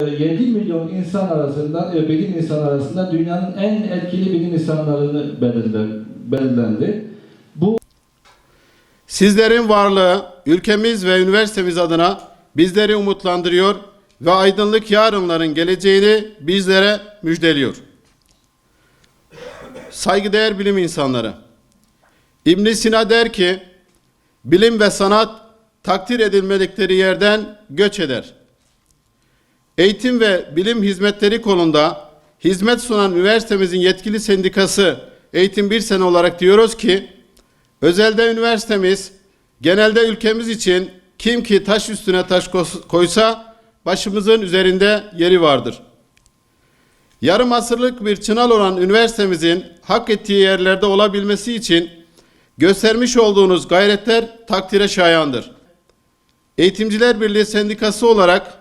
7 milyon insan arasında, bilim insanı arasında dünyanın en etkili bilim insanlarını belirlendi. Sizlerin varlığı ülkemiz ve üniversitemiz adına bizleri umutlandırıyor ve aydınlık yarınların geleceğini bizlere müjdeliyor. Saygıdeğer bilim insanları, İbn Sina der ki, bilim ve sanat takdir edilmedikleri yerden göç eder. Eğitim ve bilim hizmetleri kolunda hizmet sunan üniversitemizin yetkili sendikası Eğitim Bir Sene olarak diyoruz ki, özelde üniversitemiz genelde ülkemiz için kim ki taş üstüne taş koysa başımızın üzerinde yeri vardır. Yarım asırlık bir çınar olan üniversitemizin hak ettiği yerlerde olabilmesi için göstermiş olduğunuz gayretler takdire şayandır. Eğitimciler Birliği Sendikası olarak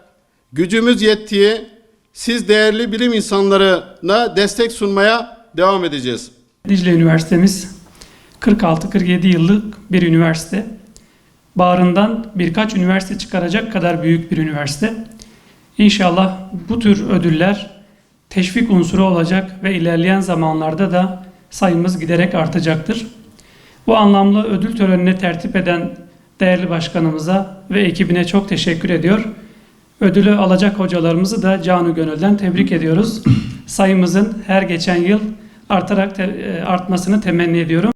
gücümüz yettiği siz değerli bilim insanlarına destek sunmaya devam edeceğiz. Dicle Üniversitemiz 46-47 yıllık bir üniversite. Bağrından birkaç üniversite çıkaracak kadar büyük bir üniversite. İnşallah bu tür ödüller teşvik unsuru olacak ve ilerleyen zamanlarda da sayımız giderek artacaktır. Bu anlamlı ödül törenine tertip eden değerli başkanımıza ve ekibine çok teşekkür ediyor. Ödülü alacak hocalarımızı da canı gönülden tebrik ediyoruz. Sayımızın her geçen yıl artmasını temenni ediyorum.